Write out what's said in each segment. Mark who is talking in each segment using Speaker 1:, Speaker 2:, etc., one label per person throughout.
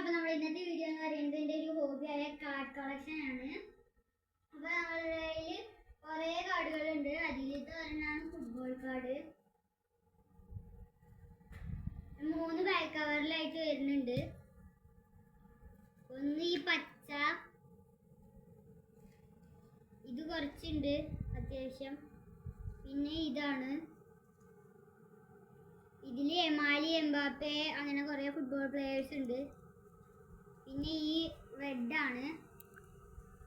Speaker 1: അപ്പോൾ നമ്മുടെ ഇന്നത്തെ വീഡിയോ എന്ന് പറയുന്നത് എൻ്റെ ഒരു ഹോബിയായ കാർഡ് കളക്ഷൻ ആണ്. അപ്പോൾ നമ്മുടെ കയ്യിൽ കുറേ കാർഡുകളുണ്ട്. അതിലത്തെ ഒരെണ്ണമാണ് ഫുട്ബോൾ കാർഡ്. 3 ബാക്ക് കവറിലായിട്ട് വരുന്നുണ്ട്. ഒന്ന് ഈ പച്ച, ഇത് കുറച്ചുണ്ട് അത്യാവശ്യം. പിന്നെ ഇതാണ്, ഇതിൽ എമാലി, എംബാപ്പെ അങ്ങനെ കുറേ ഫുട്ബോൾ പ്ലെയേഴ്സ് ഉണ്ട്. പിന്നെ ഈ റെഡാണ്,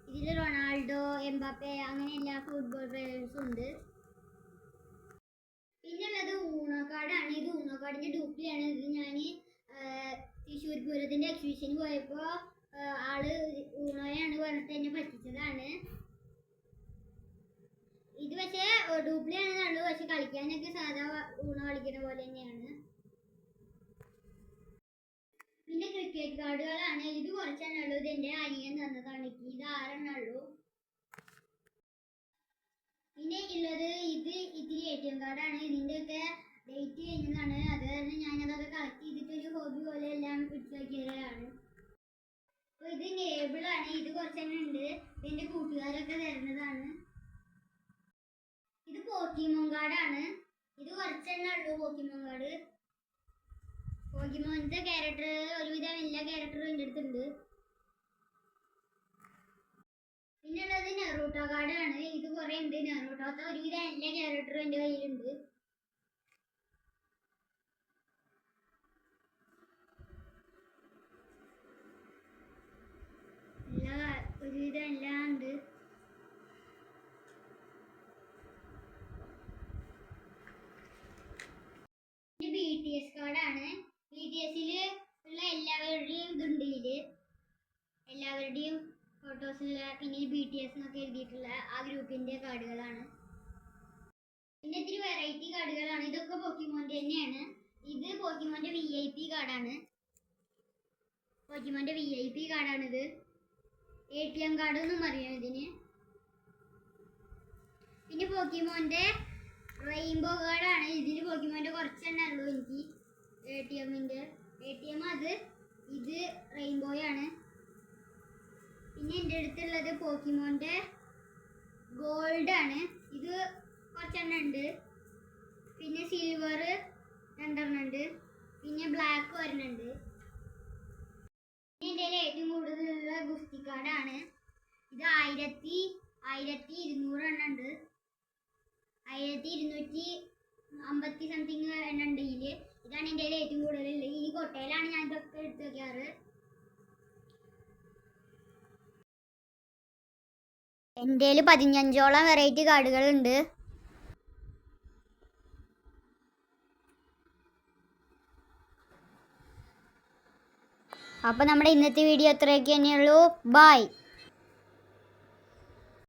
Speaker 1: ഇതിൽ റൊണാൾഡോ, എംബാപ്പെ അങ്ങനെ എല്ലാ ഫുട്ബോൾ പ്ലെയേഴ്സും ഉണ്ട്. പിന്നെ ഉള്ളത് ഊണോ കാർഡാണ്. ഇത് ഊണോ കാർഡിൻ്റെ ഡ്യൂപ്ലിയാണ്. ഇത് ഞാൻ തൃശ്ശൂർ പൂരത്തിൻ്റെ എക്സിബിഷന് പോയപ്പോൾ ആള് ഊണോയാണ് പറഞ്ഞിട്ട് എന്നെ പറ്റിച്ചതാണ്. ഇത് പക്ഷേ ഡ്യൂപ്ലിയാണെന്നുള്ളൂ, പക്ഷെ കളിക്കാനൊക്കെ സാധാ ഊണോ കളിക്കുന്ന പോലെ തന്നെയാണ്. പിന്നെ ക്രിക്കറ്റ് കാർഡുകളാണ്. ഇത് കുറച്ചെണ്ണുള്ളൂ. ഇത് എൻ്റെ അനിയൻ തന്നതാണ്. ഇത് 6 ഉള്ളൂ. പിന്നെ ഉള്ളത് ഇതിൽ ATM കാർഡാണ്. ഇതിൻ്റെയൊക്കെ ഡേറ്റ് കഴിഞ്ഞതാണ്. അത് കാരണം ഞാനതൊക്കെ കളക്ട് ചെയ്തിട്ടൊരു ഹോബി പോലെ എല്ലാം പിടിച്ചു വയ്ക്കുകയാണ്. അപ്പോൾ ഇത് നേബിളാണ്. ഇത് കുറച്ചെണ്ണം ഉണ്ട്. എൻ്റെ കൂട്ടുകാരൊക്കെ തരുന്നതാണ്. ഇത് പോക്കിമോൻ കാർഡാണ്. ഇത് കുറച്ചെണ്ണം ഉള്ളൂ പോക്കിമോൻ കാർഡ്. പോക്കിമോൻ്റെ ക്യാരക്ടർ ഒരുവിധം എല്ലാ ക്യാരക്ടറും എൻ്റെ അടുത്തുണ്ട്. പിന്നെ ഉള്ളത് നെറൂട്ടോ കാർഡാണ്. ഇത് കുറേ ഉണ്ട്. നെറൂട്ടോത്തെ ഒരുവിധം എല്ലാ ക്യാരക്ടറും എൻ്റെ കയ്യിലുണ്ട്. ഒരുവിധം എല്ലാം ഉണ്ട്. BTS കാർഡാണ്. BTSൽ ഉള്ള എല്ലാവരുടെയും ഇതുണ്ട്. എല്ലാവരുടെയും ഫോട്ടോസുള്ള, പിന്നെ BTS എന്നൊക്കെ എഴുതിയിട്ടുള്ള ആ ഗ്രൂപ്പിൻ്റെ കാർഡുകളാണ്. പിന്നെ ഇത്തിരി വെറൈറ്റി കാർഡുകളാണ്. ഇതൊക്കെ പോക്കിമോൻ്റെ തന്നെയാണ്. ഇത് പോക്കിമോൻ്റെ VIP കാർഡാണ്. പോക്കിമോൻ്റെ VIP കാർഡാണിത്. ATM കാർഡ് എന്നും പറയാം ഇതിന്. പിന്നെ പോക്കിമോൻ്റെ റെയിൻബോ കാർഡാണ്. ഇതിൽ പോക്കിമോൻ്റെ കുറച്ചെണ്ണേ ഉള്ളൂ എനിക്ക്. ATM അത്, ഇത് റെയിൻബോയാണ്. പിന്നെ എൻ്റെ അടുത്തുള്ളത് പോക്കിമോൻ്റെ ഗോൾഡാണ്. ഇത് കുറച്ചെണ്ണം ഉണ്ട്. പിന്നെ സിൽവർ 2 ഉണ്ട്. പിന്നെ ബ്ലാക്ക് ഒരെണ്ണുണ്ട്. പിന്നെ എൻ്റെ ഏറ്റവും കൂടുതലുള്ള ഗുസ്തി കാർഡാണ്. ഇത് 1200 എണ്ണം ഉണ്ട്. 1250 സംതിങ് എണ്ണം ഉണ്ട് ഇതിൽ. ഇതാണ് എൻ്റെ ഏറ്റവും കൂടുതലുള്ളത്. ഈ കൊട്ടയിലാണ് ഞാൻ ഇതൊക്കെ എടുത്ത് വയ്ക്കാറ്. എൻ്റെ 15ഓളം വെറൈറ്റി കാർഡുകളുണ്ട്. അപ്പോൾ നമ്മുടെ ഇന്നത്തെ വീഡിയോ അത്രയൊക്കെ തന്നെയുള്ളൂ. ബൈ.